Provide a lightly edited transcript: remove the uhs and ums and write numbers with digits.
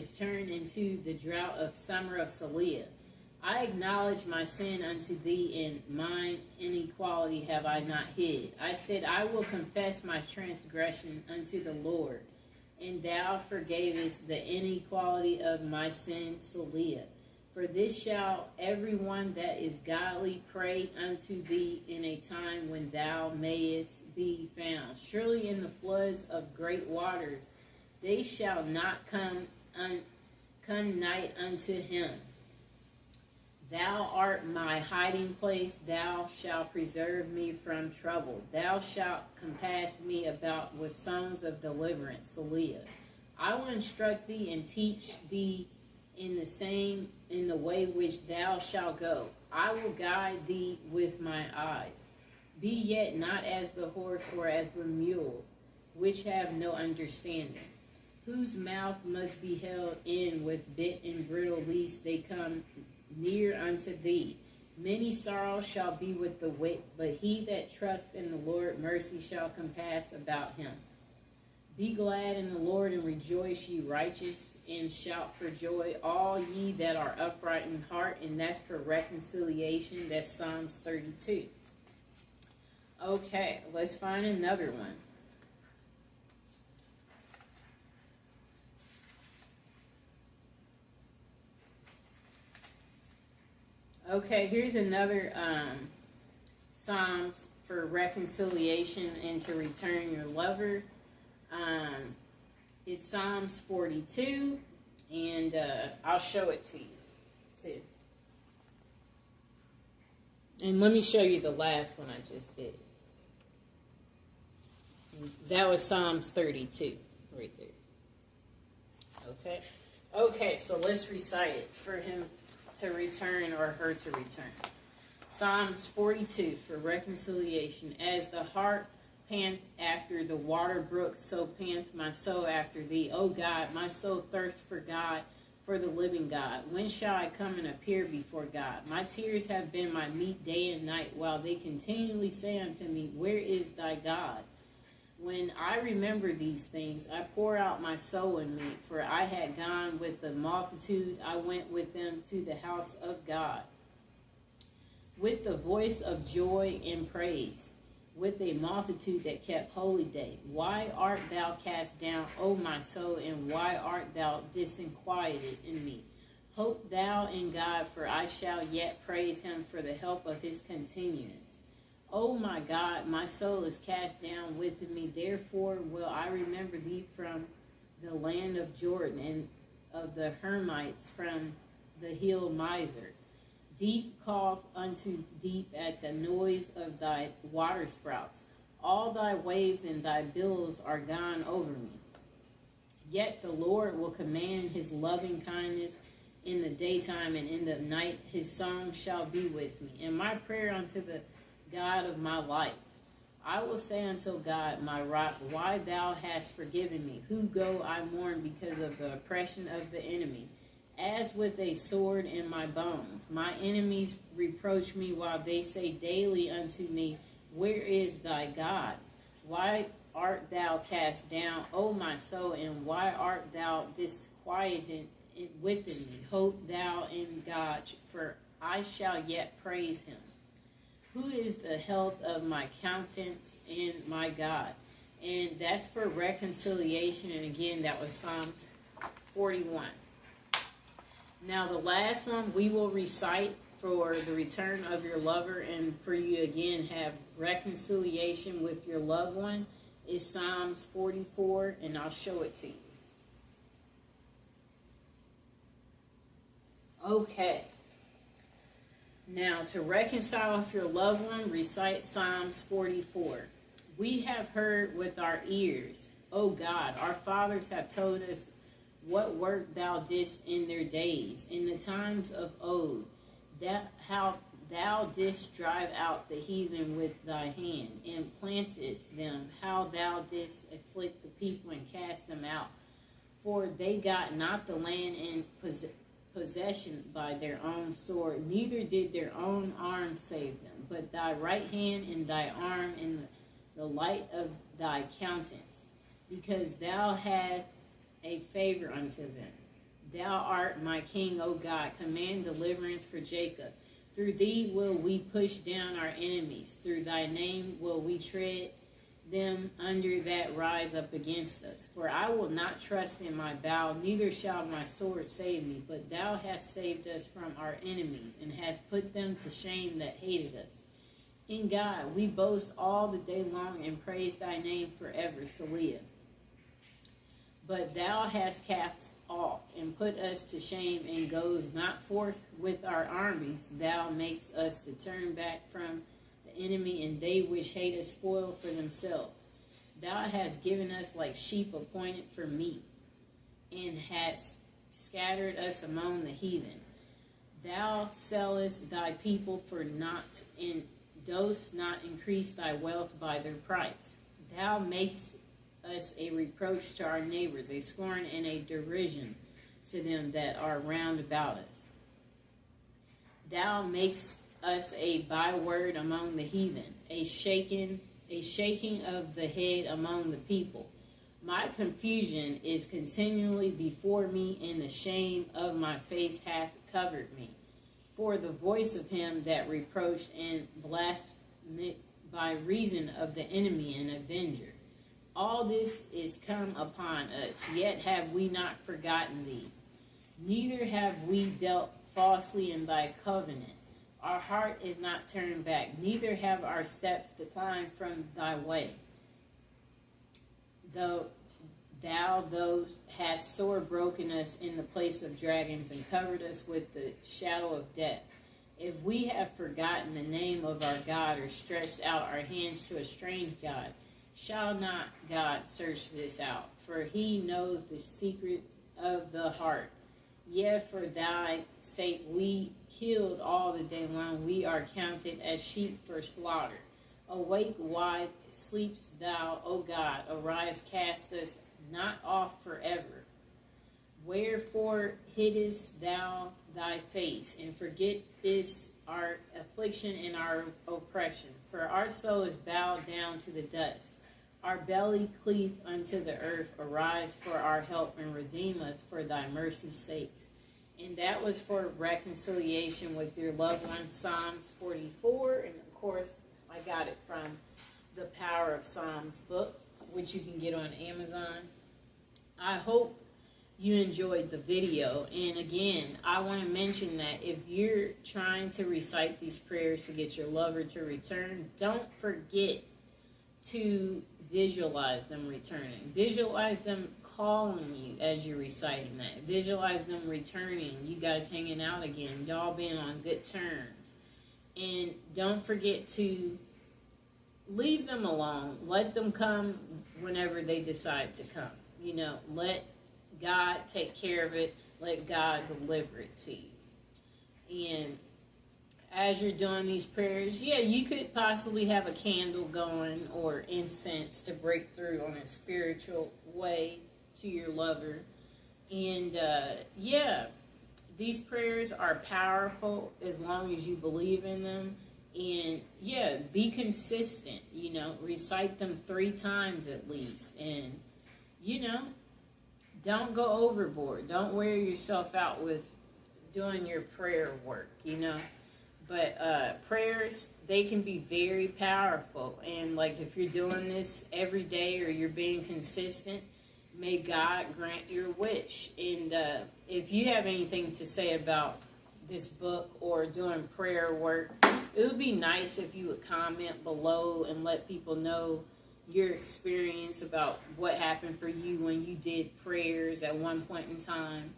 is turned into the drought of summer of Saliah. I acknowledge my sin unto thee, and mine inequality have I not hid. I said, I will confess my transgression unto the Lord, and thou forgavest the inequality of my sin, Saliah. For this shall every one that is godly pray unto thee in a time when thou mayest be found. Surely in the floods of great waters they shall not come nigh unto him. Thou art my hiding place, thou shalt preserve me from trouble. Thou shalt compass me about with songs of deliverance, Saliah. I will instruct thee and teach thee in the way which thou shalt go. I will guide thee with my eyes. Be yet not as the horse or as the mule, which have no understanding, whose mouth must be held in with bit and bridle, lest they come near unto thee. Many sorrows shall be with the wicked, but he that trusts in the Lord, mercy shall compass about him. Be glad in the Lord and rejoice, ye righteous, and shout for joy, all ye that are upright in heart. And that's for reconciliation. That's Psalms 32. Okay, let's find another one. Okay, here's another Psalms for reconciliation and to return your lover. It's Psalms 42, and I'll show it to you, too. And let me show you the last one I just did. That was Psalms 32, right there. Okay? Okay, so let's recite it for him to return or her to return. Psalms 42 for reconciliation. As the hart pant after the water brooks, so pant my soul after thee. O God, my soul thirsts for God, for the living God. When shall I come and appear before God? My tears have been my meat day and night, while they continually say unto me, where is thy God? When I remember these things, I pour out my soul in me, for I had gone with the multitude, I went with them to the house of God, with the voice of joy and praise, with a multitude that kept holy day. Why art thou cast down, O my soul, and why art thou disquieted in me? Hope thou in God, for I shall yet praise him for the help of his continuance. O my God, my soul is cast down within me, therefore will I remember thee from the land of Jordan, and of the Hermites from the hill Mizar. Deep calleth unto deep at the noise of thy waterspouts. All thy waves and thy billows are gone over me. Yet the Lord will command his loving kindness in the daytime, and in the night his song shall be with me. And my prayer unto the God of my life. I will say unto God, my rock, why thou hast forgiven me? Who go I mourn because of the oppression of the enemy, as with a sword in my bones. My enemies reproach me, while they say daily unto me, where is thy God? Why art thou cast down, O my soul, and why art thou disquieted within me? Hope thou in God, for I shall yet praise him. Who is the health of my countenance and my God? And that's for reconciliation. And again, that was Psalms 41. Now, the last one we will recite for the return of your lover, and for you again have reconciliation with your loved one, is Psalms 44, and I'll show it to you. Okay. Now, to reconcile with your loved one, recite Psalms 44. We have heard with our ears, O God, our fathers have told us what work thou didst in their days, in the times of old, that how thou didst drive out the heathen with thy hand, and plantest them, how thou didst afflict the people and cast them out. For they got not the land in possession by their own sword, neither did their own arm save them, but thy right hand and thy arm and the light of thy countenance, because thou had a favor unto them. Thou art my king, O God. Command deliverance for Jacob. Through thee will we push down our enemies. Through thy name will we tread them under that rise up against us. For I will not trust in my bow, neither shall my sword save me. But thou hast saved us from our enemies, and hast put them to shame that hated us. In God we boast all the day long, and praise thy name forever. Selah. But thou hast cast off, and put us to shame, and goes not forth with our armies. Thou makest us to turn back from the enemy, and they which hate us spoil for themselves. Thou hast given us like sheep appointed for meat, and hast scattered us among the heathen. Thou sellest thy people for naught, and dost not increase thy wealth by their price. Thou makest us a reproach to our neighbors, a scorn and a derision to them that are round about us. Thou makest us a byword among the heathen, a shaking of the head among the people. My confusion is continually before me, and the shame of my face hath covered me. For the voice of him that reproached and blasphemed by reason of the enemy and avenger. All this is come upon us, yet have we not forgotten thee. Neither have we dealt falsely in thy covenant. Our heart is not turned back, neither have our steps declined from thy way. Though thou hast sore broken us in the place of dragons, and covered us with the shadow of death. If we have forgotten the name of our God, or stretched out our hands to a strange God, shall not God search this out? For he knows the secrets of the heart. Yea, for thy sake we killed all the day long. We are counted as sheep for slaughter. Awake, why sleepst thou, O God? Arise, cast us not off forever. Wherefore hiddest thou thy face, and forgettest our affliction and our oppression? For our soul is bowed down to the dust. Our belly cleaveth unto the earth. Arise for our help, and redeem us for thy mercy's sakes. And that was for reconciliation with your loved one, Psalms 44. And of course, I got it from the Power of Psalms book, which you can get on Amazon. I hope you enjoyed the video. And again, I want to mention that if you're trying to recite these prayers to get your lover to return, don't forget to visualize them returning. Visualize them calling you as you're reciting that. Visualize them returning, you guys hanging out again, y'all being on good terms. And don't forget to leave them alone. Let them come whenever they decide to come. You know, let God take care of it. Let God deliver it to you. And as you're doing these prayers, yeah, you could possibly have a candle going or incense to break through on a spiritual way to your lover. And yeah, these prayers are powerful as long as you believe in them. And yeah, be consistent, you know, recite them 3 times at least. And, you know, don't go overboard. Don't wear yourself out with doing your prayer work, you know. But prayers, they can be very powerful. And like if you're doing this every day or you're being consistent, may God grant your wish. And if you have anything to say about this book or doing prayer work, it would be nice if you would comment below and let people know your experience about what happened for you when you did prayers at one point in time.